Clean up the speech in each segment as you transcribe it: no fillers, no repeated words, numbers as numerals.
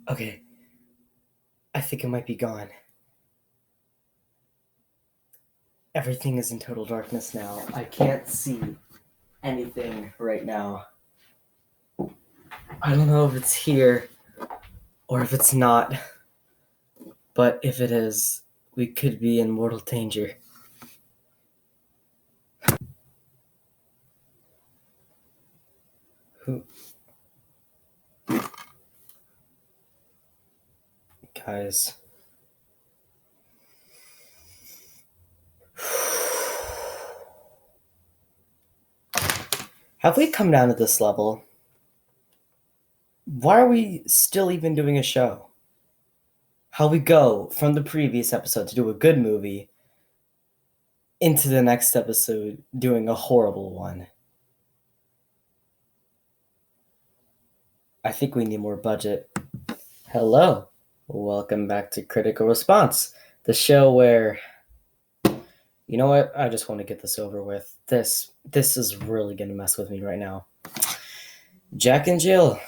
Okay, I think it might be gone. Everything is in total darkness now. I can't see anything right now. I don't know if it's here or if it's not, but if it is, we could be in mortal danger. Who? Guys. Have we come down to this level? Why are we still even doing a show? How we go from the previous episode to do a good movie into the next episode doing a horrible one. I think we need more budget. Hello. Welcome back to Critical Response, the show where, you know what, I just want to get this over with. This is really going to mess with me right now. Jack and Jill,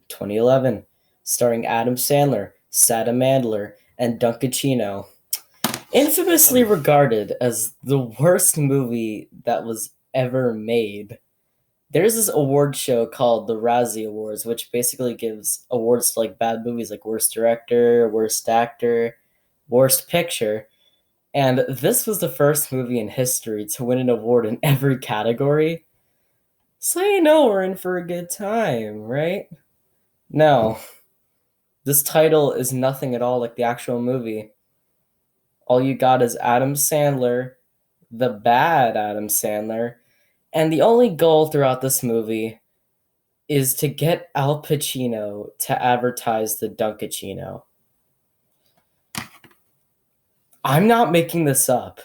2011, starring Adam Sandler, Sada Mandler, and Dunkachino. Infamously regarded as the worst movie that was ever made. There's this award show called the Razzie Awards, which basically gives awards to like bad movies like Worst Director, Worst Actor, Worst Picture. And this was the first movie in history to win an award in every category. So you know we're in for a good time, right? No. This title is nothing at all like the actual movie. All you got is Adam Sandler, the bad Adam Sandler, and the only goal throughout this movie is to get Al Pacino to advertise the Dunkachino. I'm not making this up.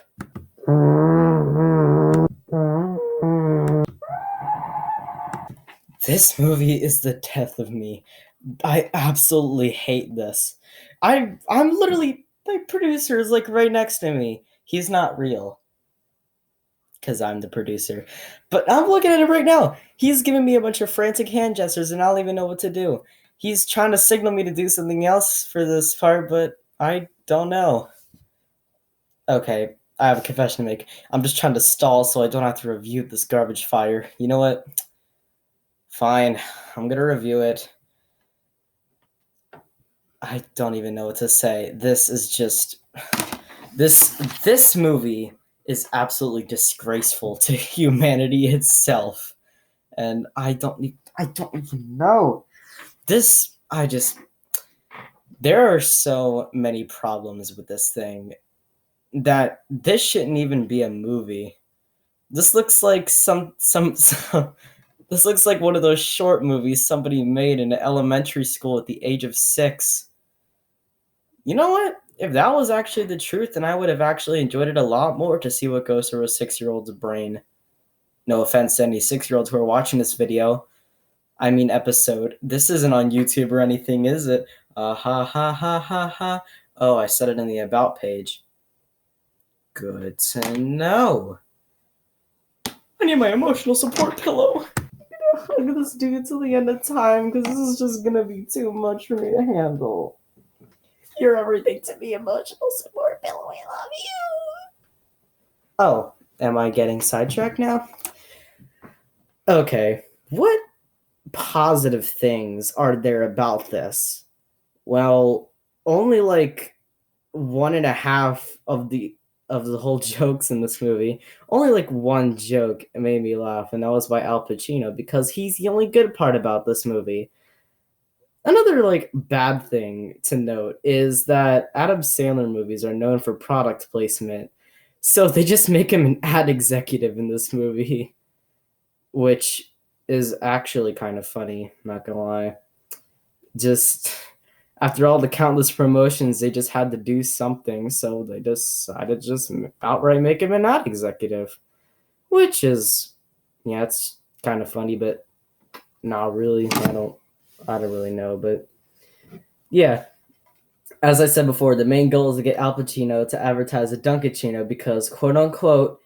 This movie is the death of me. I absolutely hate this. I'm literally, my producer is like right next to me. He's not real. Because I'm the producer. But I'm looking at it right now. He's giving me a bunch of frantic hand gestures and I don't even know what to do. He's trying to signal me to do something else for this part, but I don't know. Okay, I have a confession to make. I'm just trying to stall so I don't have to review this garbage fire. You know what? Fine, I'm gonna review it. I don't even know what to say. This is just... This movie is absolutely disgraceful to humanity itself. And I don't even know. There are so many problems with this thing that this shouldn't even be a movie. This looks like this looks like one of those short movies somebody made in elementary school at the age of 6. You know what? If that was actually the truth, then I would have actually enjoyed it a lot more to see what goes through a 6-year-old's brain. No offense to any 6-year-olds who are watching this video. I mean episode. This isn't on YouTube or anything, is it? Ha ha ha ha ha. Oh, I said it in the About page. Good to know. I need my emotional support pillow. Hug this dude till the end of time, because this is just gonna be too much for me to handle. You're everything to me, emotional support pillow. I love you. Oh, am I getting sidetracked now? Okay, what positive things are there about this? Well, only like 1.5 of the whole jokes in this movie. Only like one joke made me laugh, and that was by Al Pacino, because he's the only good part about this movie. Another like bad thing to note is that Adam Sandler movies are known for product placement, so they just make him an ad executive in this movie, which is actually kind of funny, not gonna lie. Just after all the countless promotions, they just had to do something, so they decided to just outright make him an ad executive, which is, yeah, it's kind of funny, but not really. I don't really know, but yeah. As I said before, the main goal is to get Al Pacino to advertise a Dunkachino because, quote unquote,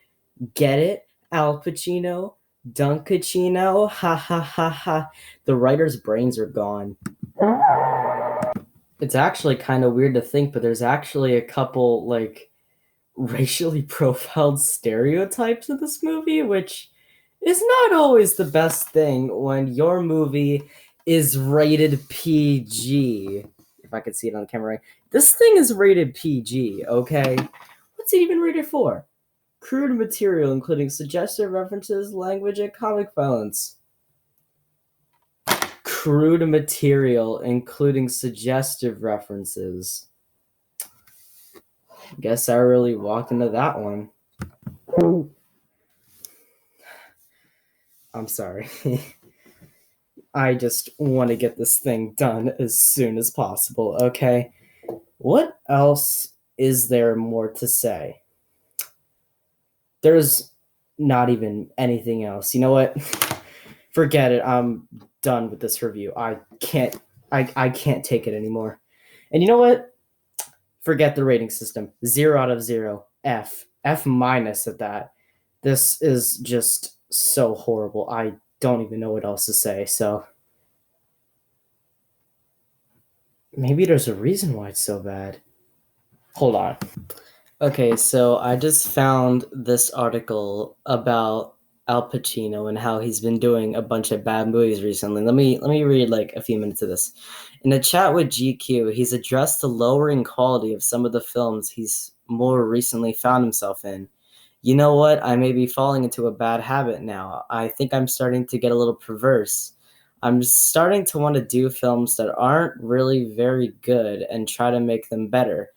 get it, Al Pacino, Dunkachino, ha ha ha ha. The writer's brains are gone. It's actually kind of weird to think, but there's actually a couple like racially profiled stereotypes in this movie, which is not always the best thing when your movie is rated PG. If I could see it on the camera right. This thing is rated PG, okay? What's it even rated for? Crude material, including suggestive references, language, and comic violence. Crude material, including suggestive references. Guess I really walked into that one. I'm sorry. I just want to get this thing done as soon as possible, okay? What else is there more to say? There's not even anything else. You know what? Forget it. I'm done with this review. I can't take it anymore. And you know what? Forget the rating system. 0 out of 0. F. F minus at that. This is just so horrible. I don't even know what else to say. So maybe there's a reason why it's so bad. Hold on. Okay, so I just found this article about Al Pacino and how he's been doing a bunch of bad movies recently. Let me read like a few minutes of this. In a chat with GQ, he's addressed the lowering quality of some of the films he's more recently found himself in. You know what? I may be falling into a bad habit now. I think I'm starting to get a little perverse. I'm starting to want to do films that aren't really very good and try to make them better.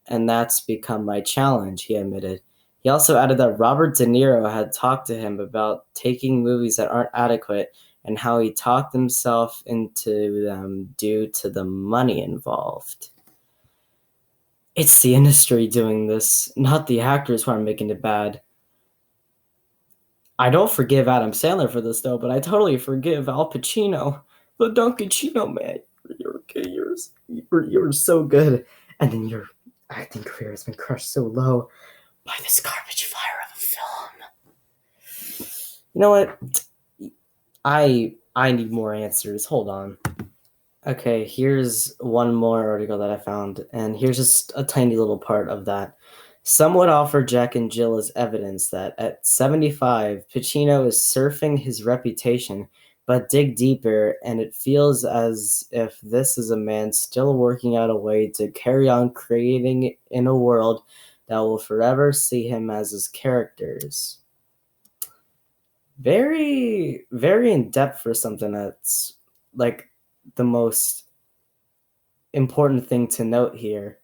And that's become my challenge, he admitted. He also added that Robert De Niro had talked to him about taking movies that aren't adequate and how he talked himself into them due to the money involved. It's the industry doing this, not the actors who are making it bad. I don't forgive Adam Sandler for this though, but I totally forgive Al Pacino. The Dunkachino, man. You're okay. You're so good. And then your acting career has been crushed so low by this garbage fire of a film. You know what? I need more answers. Hold on. Okay, here's one more article that I found, and here's just a tiny little part of that. Some would offer Jack and Jill as evidence that at 75, Pacino is surfing his reputation, but dig deeper, and it feels as if this is a man still working out a way to carry on creating in a world that will forever see him as his characters. Very, very in depth for something that's like the most important thing to note here.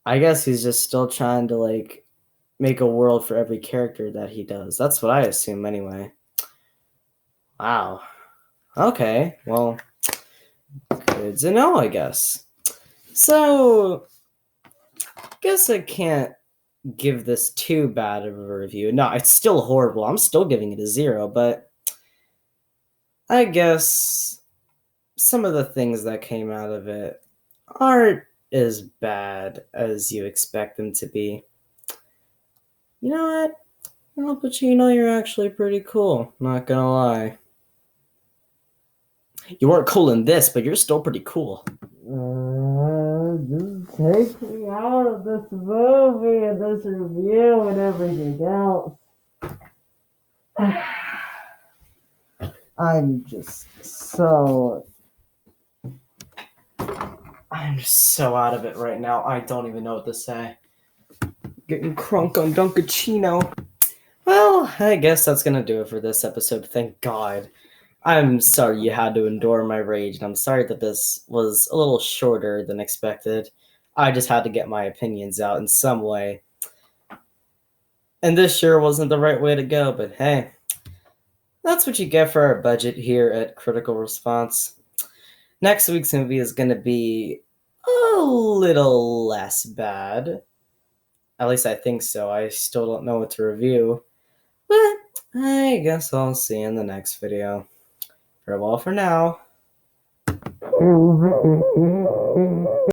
I guess he's just still trying to like make a world for every character that he does. That's what I assume anyway. Wow. Okay. Well, good to know, I guess. So, guess I can't give this too bad of a review. No, it's still horrible. I'm still giving it a 0, but I guess some of the things that came out of it aren't as bad as you expect them to be. You know what? Al Pacino, you're actually pretty cool. Not gonna lie. You weren't cool in this, but you're still pretty cool. Just take me out of this movie and this review and everything else. I'm just so out of it right now. I don't even know what to say. Getting crunk on Dunkachino. Well, I guess that's gonna do it for this episode. Thank God. I'm sorry you had to endure my rage, and I'm sorry that this was a little shorter than expected. I just had to get my opinions out in some way. And this sure wasn't the right way to go, but hey, that's what you get for our budget here at Critical Response. Next week's movie is going to be a little less bad. At least I think so. I still don't know what to review. But I guess I'll see you in the next video. Farewell for now.